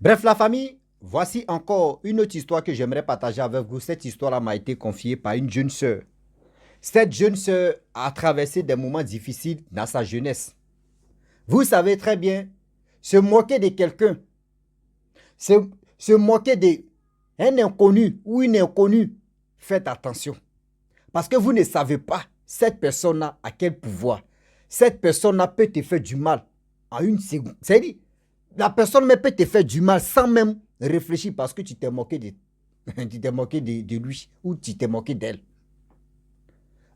Bref, la famille, voici encore une autre histoire que j'aimerais partager avec vous. Cette histoire-là m'a été confiée par une jeune sœur. Cette jeune sœur a traversé des moments difficiles dans sa jeunesse. Vous savez très bien, se moquer de quelqu'un, se, se moquer d'un inconnu ou une inconnue, faites attention. Parce que vous ne savez pas cette personne-là a quel pouvoir. Cette personne-là peut te faire du mal en une seconde. C'est-à-dire, la personne peut te faire du mal sans même réfléchir parce que tu t'es moqué tu t'es moqué de lui ou tu t'es moqué d'elle.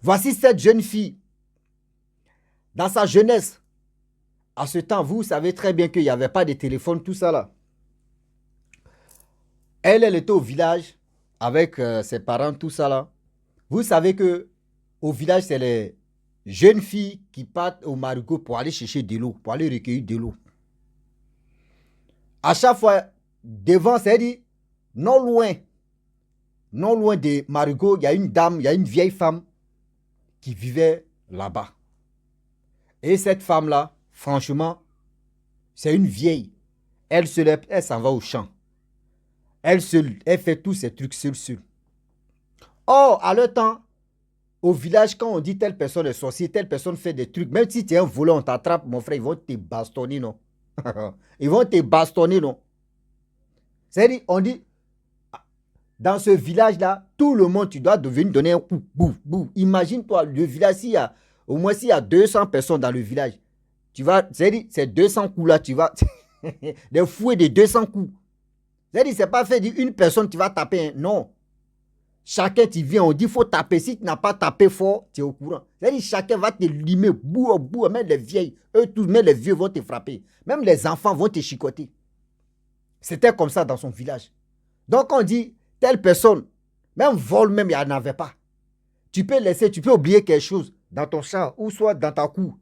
Voici cette jeune fille. Dans sa jeunesse, à ce temps, vous savez très bien qu'il n'y avait pas de téléphone, tout ça là. Elle était au village avec ses parents, tout ça là. Vous savez que au village, c'est les jeunes filles qui partent au marigot pour aller chercher de l'eau, pour aller recueillir de l'eau. À chaque fois, devant, c'est-à-dire, non loin des marigots, il y a une dame, il y a une vieille femme qui vivait là-bas. Et cette femme-là, franchement, c'est une vieille. Elle se lève, elle s'en va au champ. Elle fait tous ces trucs seule. Or, à leur temps, au village, quand on dit telle personne est sorcière, telle personne fait des trucs, même si tu es un voleur, on t'attrape, mon frère, ils vont te bastonner, non? Ils vont te bastonner, non? C'est-à-dire, on dit, dans ce village-là, tout le monde, tu dois devenir donner un coup. Bou. Imagine-toi, le village, au moins s'il y a 200 personnes dans le village, tu vas, c'est-à-dire, ces 200 coups-là, tu vas, des fouets de 200 coups. C'est-à-dire, c'est pas fait d'une personne, tu vas taper, non. Chacun, tu viens, on dit, il faut taper. Si tu n'as pas tapé fort, tu es au courant. C'est-à-dire, chacun va te limer, bout, même les vieilles, eux tous, même les vieux vont te frapper. Même les enfants vont te chicoter. C'était comme ça dans son village. Donc, on dit, telle personne, même vol, même, il n'y en avait pas. Tu peux laisser, tu peux oublier quelque chose dans ton champ, ou soit dans ta cour.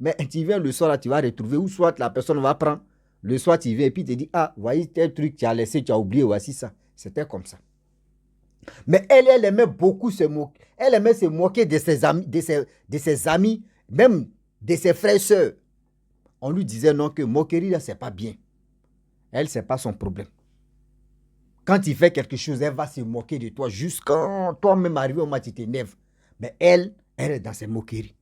Mais tu viens le soir, là, tu vas retrouver, ou soit la personne va prendre, le soir, tu viens, et puis tu te dis, ah, voyez, tel truc, tu as laissé, tu as oublié, voici ça. C'était comme ça. Mais elle aimait beaucoup se moquer. Elle aimait se moquer de ses amis, de ses amis, même de ses frères et sœurs. On lui disait non, que moquerie, là, c'est pas bien. Elle, c'est pas son problème. Quand il fait quelque chose, elle va se moquer de toi jusqu'à toi-même arriver au moment où tu t'énerves. Mais elle est dans ses moqueries.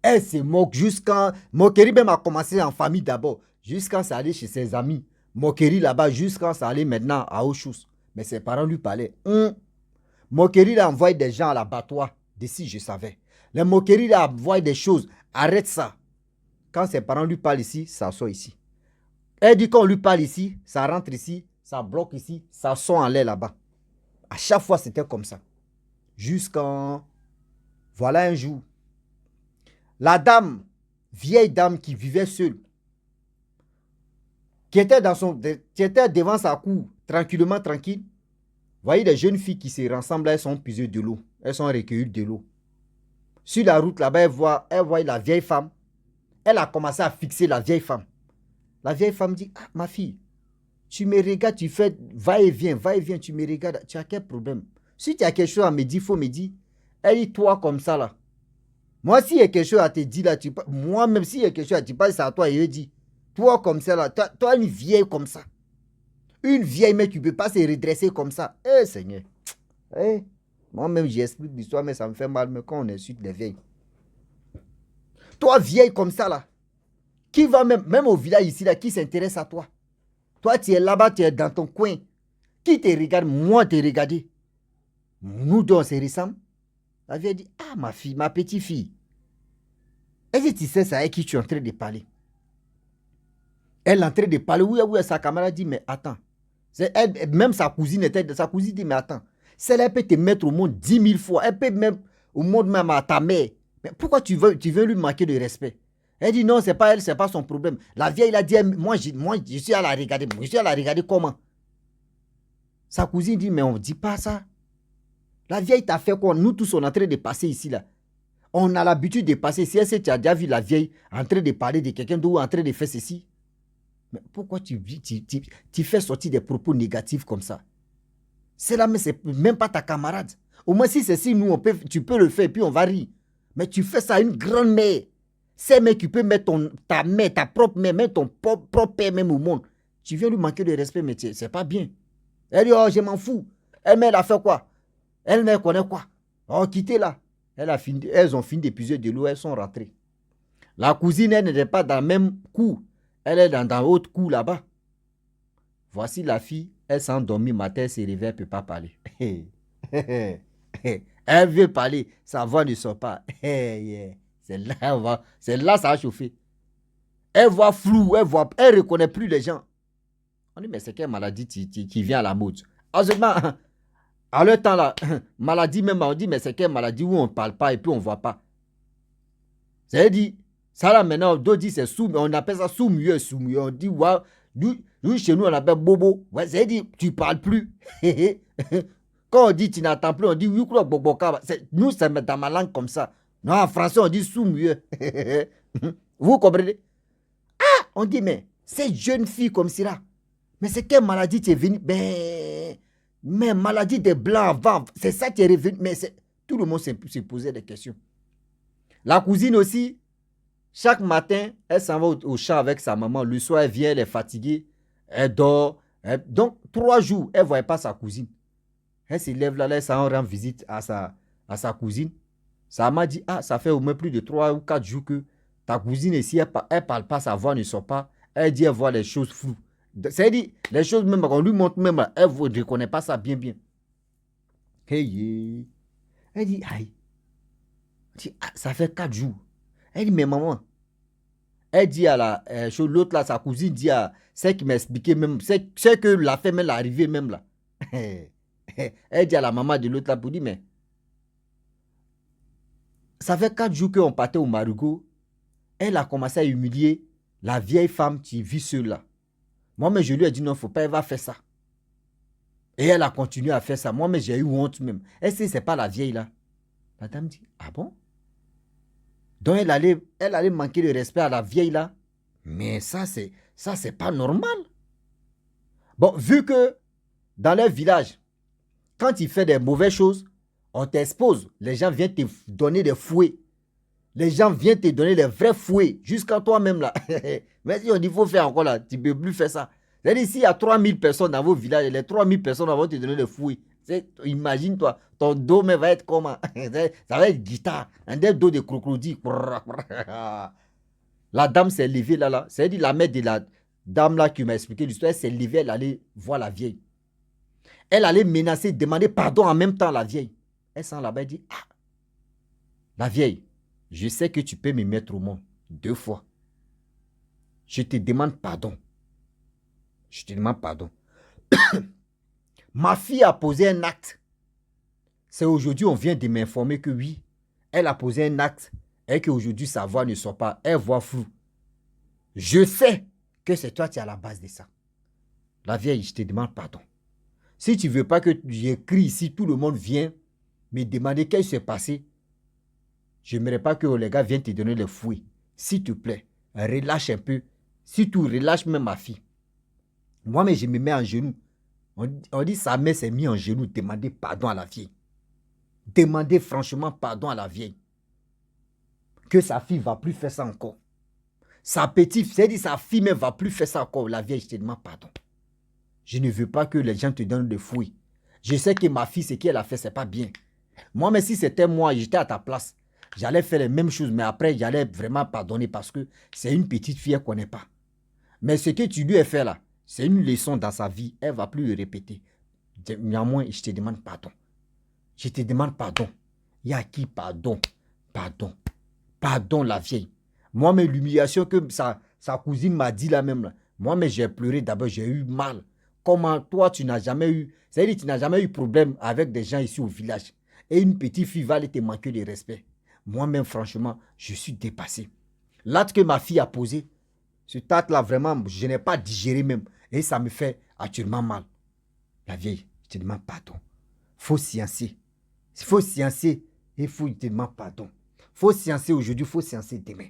Elle se moque jusqu'à... Moquerie même a commencé en famille d'abord, jusqu'à ça aller chez ses amis. Moquerie là-bas, jusqu'à ça aller maintenant à autre chose. Mais ses parents lui parlaient. Moquerie là envoie des gens à l'abattoir. D'ici, je savais. Les moqueries là envoient des choses. Arrête ça. Quand ses parents lui parlent ici, ça sort ici. Elle dit qu'on lui parle ici, ça rentre ici, ça bloque ici, ça sort en l'air là-bas. À chaque fois, c'était comme ça. Jusqu'en... Voilà un jour. La dame, vieille dame qui vivait seule, qui était devant sa cour, tranquille. Voyez les jeunes filles qui se rassemblent, elles sont puisées de l'eau. Elles sont recueillies de l'eau. Sur la route là-bas, elle voit la vieille femme. Elle a commencé à fixer la vieille femme. La vieille femme dit, ah, ma fille, tu me regardes, tu fais va-et-vient, tu me regardes, tu as quel problème? Si tu as quelque chose à me dire, il faut me dire. Elle dit, toi comme ça là. Moi, s'il y a quelque chose à te dire là, moi-même, s'il y a quelque chose à te dire, c'est à toi, et je dis, toi comme ça là, toi une vieille comme ça. Une vieille, mais tu ne peux pas se redresser comme ça. Eh, Seigneur. Eh, moi-même, j'explique l'histoire, mais ça me fait mal, mais quand on insulte les vieilles. Toi, vieille comme ça là, qui va même au village ici là, qui s'intéresse à toi? Toi, tu es là-bas, tu es dans ton coin. Qui te regarde? Moi, te regarder. Nous deux, on se ressemble. La vieille dit, ah, ma fille, ma petite fille. Est-ce que tu sais ça avec qui tu es en train de parler? Elle est en train de parler. Oui, sa camarade dit, mais attends. Même sa cousine dit, mais attends. Celle-là peut te mettre au monde 10 000 fois. Elle peut mettre au monde même à ta mère. Mais pourquoi tu veux lui manquer de respect? Elle dit, non, c'est pas elle, c'est pas son problème. La vieille, il a dit, moi, je suis à la regarder. Je suis à la regarder comment? Sa cousine dit, mais on ne dit pas ça. La vieille t'a fait quoi? Nous tous, on est en train de passer ici, là. On a l'habitude de passer. Si tu as déjà vu la vieille en train de parler de quelqu'un d'autre, en train de faire ceci. Mais pourquoi tu fais sortir des propos négatifs comme ça? C'est là, mais c'est même pas ta camarade. Au moins, si c'est si nous, tu peux le faire et puis on va rire. Mais tu fais ça à une grande mère. C'est mec, tu peux mettre ta mère, ta propre mère, même ton propre père même au monde. Tu viens lui manquer de respect, mais c'est pas bien. Elle dit, oh, je m'en fous. Elle a fait quoi? Elle connaît quoi? Oh, quittez-la. Elles ont fini d'épuiser de l'eau, elles sont rentrées. La cousine, elle n'était pas dans le même cour. Elle est dans l'autre cour là-bas. Voici la fille, elle s'est endormie, matin, elle se réveille, elle ne peut pas parler. Elle veut parler, sa voix ne sort pas. C'est là, ça a chauffé. Elle voit flou, elle ne reconnaît plus les gens. On dit, mais c'est quelle maladie qui vient à la mode? Heureusement, à leur temps là, maladie même, on dit, mais c'est quelle maladie où on ne parle pas et puis on ne voit pas. C'est-à-dire, ça là maintenant, on dit c'est sous, on appelle ça sous-mieux. On dit, waouh, nous, chez nous, on appelle bobo. Ouais, c'est-à-dire, tu ne parles plus. Quand on dit tu n'entends plus, on dit oui, bobo. Nous, c'est dans ma langue comme ça. Non, en français, on dit sous-mieux. Vous comprenez? Ah, on dit, mais cette jeune fille comme ça là, mais c'est quelle maladie tu es venue? Mais maladie des blancs avant, c'est ça qui est revenu. Mais tout le monde s'est posé des questions. La cousine aussi, chaque matin, elle s'en va au champ avec sa maman. Le soir, elle vient, elle est fatiguée. Elle dort. Donc, 3 jours, elle ne voyait pas sa cousine. Elle se lève là, elle s'en rend visite à sa cousine. Sa maman dit, ah, ça fait au moins plus de 3 ou 4 jours que ta cousine ici, elle ne parle pas, sa voix ne sort pas. Elle dit, elle voit les choses floues. C'est-à-dire, les choses même, on lui montre même, elle ne reconnaît pas ça bien. Hey, elle dit, aïe. Ça fait 4 jours. Elle dit, mais maman, elle dit à l'autre là, sa cousine dit à celle qui m'a expliqué même, c'est que la femme elle est arrivée même là. Elle dit à la maman de l'autre là pour dire, mais ça fait 4 jours qu'on partait au Marigot. Elle a commencé à humilier la vieille femme qui vit seule là. Moi, mais je lui ai dit non, il ne faut pas, elle va faire ça. Et elle a continué à faire ça. Moi, mais j'ai eu honte même. Est-ce que ce n'est pas la vieille là? La dame dit, ah bon? Donc, elle allait manquer de respect à la vieille là. Mais ça, c'est pas normal. Bon, vu que dans leur village, quand il fait des mauvaises choses, on t'expose. Les gens viennent te donner des fouets. Les gens viennent te donner des vrais fouets. Jusqu'à toi-même là. Mais si on dit, il faut faire encore là, tu ne peux plus faire ça. C'est-à-dire, s'il y a 3000 personnes dans vos villages, les 3000 personnes vont te donner des fouets. Imagine-toi, ton dos va être comment? Ça va être guitare. Un des dos de crocodile. La dame s'est levée là. C'est-à-dire la mère de la dame là qui m'a expliqué l'histoire, elle s'est levée, elle allait voir la vieille. Elle allait menacer, demander pardon en même temps à la vieille. Elle s'en là-bas, elle dit, ah, la vieille, je sais que tu peux me mettre au monde 2 fois. Je te demande pardon. Je te demande pardon. Ma fille a posé un acte. C'est aujourd'hui, on vient de m'informer que oui, elle a posé un acte et qu'aujourd'hui, sa voix ne sort pas. Elle voit flou. Je sais que c'est toi qui es à la base de ça. La vieille, je te demande pardon. Si tu ne veux pas que j'écris ici, tout le monde vient me demander qu'est-ce qui s'est passé. Je n'aimerais pas que les gars viennent te donner les fouets. S'il te plaît, relâche un peu. Surtout, relâche même ma fille. Moi, mais je me mets en genoux. On dit sa mère s'est mise en genoux, demander pardon à la vieille. Demander franchement pardon à la vieille. Que sa fille ne va plus faire ça encore. Sa petite, c'est-à-dire sa fille ne va plus faire ça encore. La vieille, je te demande pardon. Je ne veux pas que les gens te donnent des fouets. Je sais que ma fille, ce qu'elle a fait, ce n'est pas bien. Moi, mais si c'était moi, j'étais à ta place, j'allais faire les mêmes choses, mais après, j'allais vraiment pardonner parce que c'est une petite fille, elle ne connaît pas. Mais ce que tu lui as fait là, c'est une leçon dans sa vie. Elle ne va plus le répéter. Néanmoins, je te demande pardon. Je te demande pardon. Il y a qui pardon? Pardon. Pardon, la vieille. Moi, mais l'humiliation que sa cousine m'a dit là même, là, moi, mais j'ai pleuré d'abord, j'ai eu mal. Comment toi, tu n'as jamais eu... C'est-à-dire tu n'as jamais eu problème avec des gens ici au village. Et une petite fille va aller te manquer de respect. Moi-même, franchement, je suis dépassé. L'acte que ma fille a posé, ce acte-là, vraiment, je n'ai pas digéré même. Et ça me fait actuellement mal. La vieille, je te demande pardon. Il faut sciencer. Il faut sciencer et il faut te demander pardon. Il faut sciencer aujourd'hui, il faut sciencer demain.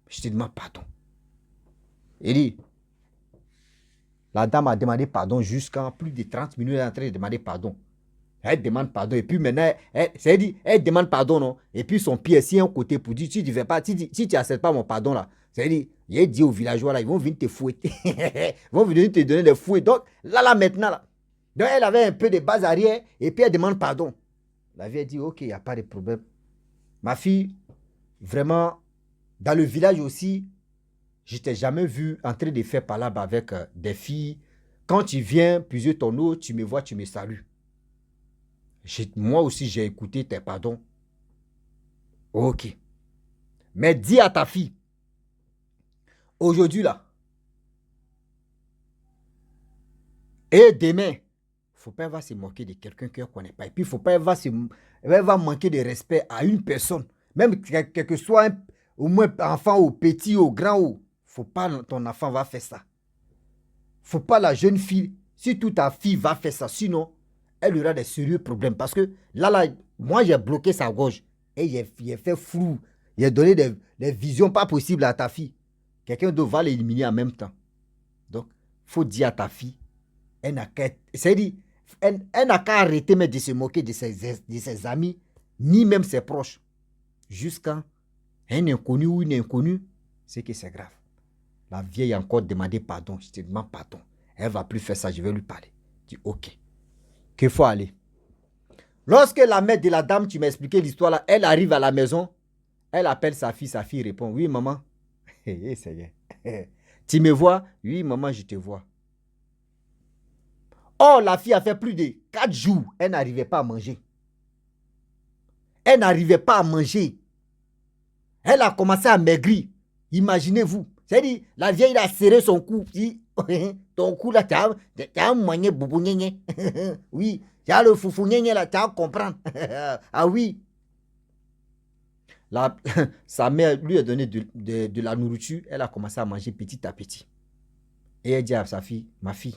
Je te demande pardon. Elle dit, la dame a demandé pardon jusqu'à plus de 30 minutes. Elle est en train de demander pardon. Elle demande pardon. Et puis maintenant, elle demande pardon, non? Et puis son pied, si un côté pour dire, si tu ne fais pas, si tu n'acceptes pas mon pardon là, c'est-à-dire, J'ai dit aux villageois, là, ils vont venir te fouetter. Ils vont venir te donner des fouets. Donc, là, maintenant, là. Donc, elle avait un peu de base arrière et puis elle demande pardon. La vieille dit, ok, il n'y a pas de problème. Ma fille, vraiment, dans le village aussi, je ne t'ai jamais vu en train de faire palabre avec des filles. Quand tu viens puiser ton eau, tu me vois, tu me salues. Moi aussi, j'ai écouté tes pardons. Ok. Mais dis à ta fille, aujourd'hui là, et demain, il ne faut pas va se moquer de quelqu'un qu'elle ne connaît pas. Et puis, il ne faut pas elle va manquer de respect à une personne. Même quel que soit au moins enfant ou petit ou grand ou. Il ne faut pas ton enfant va faire ça. Il ne faut pas la jeune fille, si toute ta fille va faire ça, sinon, elle aura des sérieux problèmes. Parce que là, moi, j'ai bloqué sa gorge. Et j'ai fait flou. J'ai donné des visions pas possibles à ta fille. Quelqu'un d'autre va l'éliminer en même temps. Donc, il faut dire à ta fille, elle n'a qu'à arrêter mais de se moquer de ses amis, ni même ses proches. Jusqu'à un inconnu ou une inconnue, c'est que c'est grave. La vieille a encore demandé pardon. Je te demande pardon. Elle ne va plus faire ça, je vais lui parler. Je dis, ok. Qu'il faut aller. Lorsque la mère de la dame, tu m'as expliqué l'histoire là, elle arrive à la maison, elle appelle sa fille répond, oui maman. Tu me vois? Oui maman, je te vois. Oh, la fille a fait plus de 4 jours, elle n'arrivait pas à manger. Elle n'arrivait pas à manger. Elle a commencé à maigrir. Imaginez-vous. C'est-à-dire, la vieille a serré son cou. Ton cou là, tu as un moyen boubou. Oui, tu as le foufou là, tu as comprendre. Ah oui. Sa mère lui a donné de la nourriture. Elle a commencé à manger petit à petit. Et elle dit à sa fille, ma fille,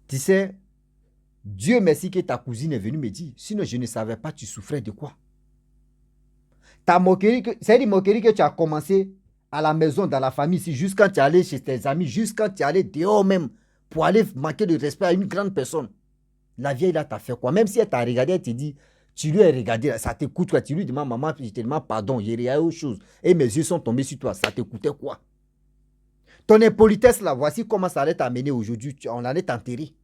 tu sais, Dieu merci que ta cousine est venue me dire. Sinon, je ne savais pas tu souffrais de quoi. Ta moquerie, c'est une moquerie que tu as commencé à la maison, dans la famille, jusqu'à tu es allé chez tes amis, jusqu'à tu es allé dehors même, pour aller manquer de respect à une grande personne. La vieille là t'a fait quoi? Même si elle t'a regardé, elle te dit, tu lui as regardé, ça t'écoute quoi? Tu lui demandes, maman, je te demande pardon, j'ai regardé autre chose. Et mes yeux sont tombés sur toi, ça t'écoutait quoi? Ton impolitesse là, voici comment ça allait t'amener aujourd'hui, on allait t'enterrer.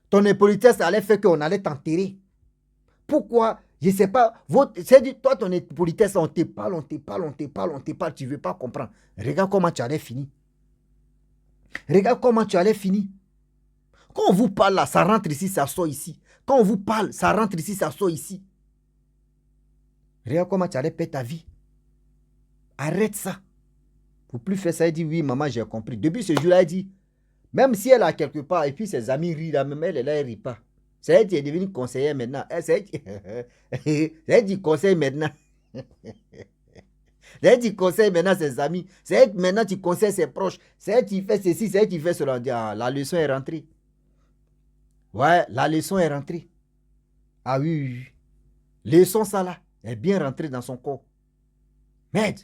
Ton impolitesse allait faire qu'on allait t'enterrer. Pourquoi? Je ne sais pas. C'est toi, ton impolitesse, on te parle, tu ne veux pas comprendre. Regarde comment tu allais finir. Regarde comment tu allais finir. Quand on vous parle là, ça rentre ici, ça sort ici. Quand on vous parle, ça rentre ici, ça sort ici. Regarde comment tu allais perdre ta vie. Arrête ça. Pour plus faire ça, elle dit, oui, maman, j'ai compris. Depuis ce jour-là, elle dit, même si elle a quelque part, et puis ses amis rient là, même elle ne rit pas. C'est elle qui est devenue conseillère maintenant. C'est elle qui conseille maintenant. C'est elle qui conseille maintenant ses amis. C'est elle qui maintenant qui conseille ses proches. C'est elle qui fait ceci, c'est elle qui fait cela. Ah, la leçon est rentrée. Ouais, la leçon est rentrée. Ah oui, oui, oui. Leçon ça là est bien rentrée dans son corps. Merde.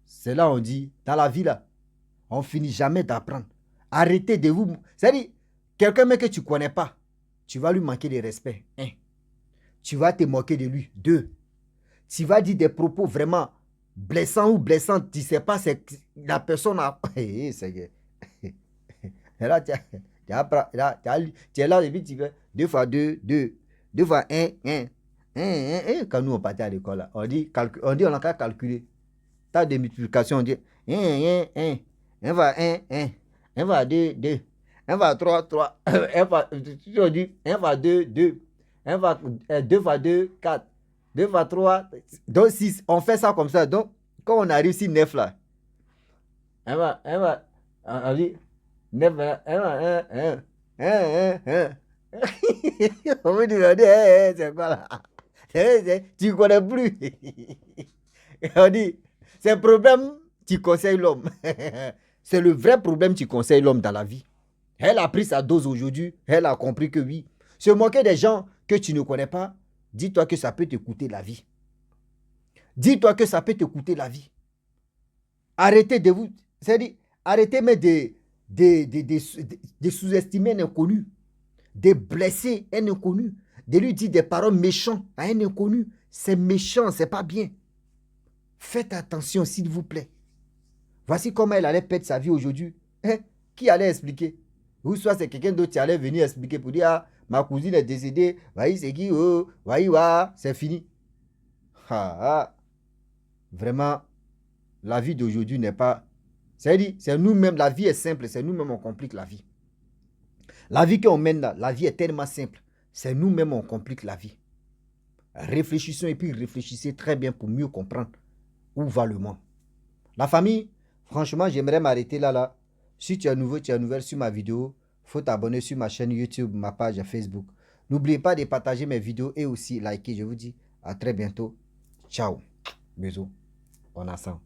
C'est là on dit, dans la vie là, on finit jamais d'apprendre. Arrêtez de vous... C'est-à-dire, quelqu'un que tu ne connais pas, tu vas lui manquer de respect. 1. Tu vas te moquer de lui. 2. Tu vas dire des propos vraiment blessants ou blessants. Tu ne sais pas, c'est la personne a... c'est... Là, tu es là, et puis tu fais 2 fois 2, 2. 2 fois 1, 1. Quand nous on partait à l'école, on dit on a qu'à calculer. Tas de multiplication, on dit 1, 1, 1. 1 va 1, 1. 1 va 2, 2. 1 va 3, 3. 1 va, on dit 1 va 2, 2. 1 va 2 va 2, 4. 2 va 3, donc 6. On fait ça comme ça. Donc, quand on arrive ici 9 là, 1 va, on dit 9 va, 1 va 1, 1, 1, 1. On me dit, c'est quoi là? Tu ne connais plus. On dit, c'est un problème, tu conseilles l'homme. C'est le vrai problème, tu conseilles l'homme dans la vie. Elle a pris sa dose aujourd'hui, elle a compris que oui. Se moquer des gens que tu ne connais pas, dis-toi que ça peut te coûter la vie. Dis-toi que ça peut te coûter la vie. Arrêtez de vous... C'est-à-dire, arrêtez mais de sous-estimer un inconnu, de blesser un inconnu, de lui dire des paroles méchantes à un inconnu. C'est méchant, c'est pas bien. Faites attention, s'il vous plaît. Voici comment elle allait perdre sa vie aujourd'hui. Hein? Qui allait expliquer? Ou soit c'est quelqu'un d'autre qui allait venir expliquer pour dire, ah, ma cousine est décédée, voyez c'est qui, oh, voyez, c'est fini. Ah, ah. Vraiment, la vie d'aujourd'hui n'est pas... C'est nous-mêmes, la vie est simple, c'est nous-mêmes on complique la vie. La vie qu'on mène là, la vie est tellement simple. C'est nous-mêmes on complique la vie. Réfléchissons et puis réfléchissez très bien pour mieux comprendre où va le monde. La famille, franchement, j'aimerais m'arrêter là. Si tu es nouveau, tu es nouvelle sur ma vidéo, il faut t'abonner sur ma chaîne YouTube, ma page Facebook. N'oubliez pas de partager mes vidéos et aussi liker. Je vous dis à très bientôt. Ciao. Bisous. On ensemble.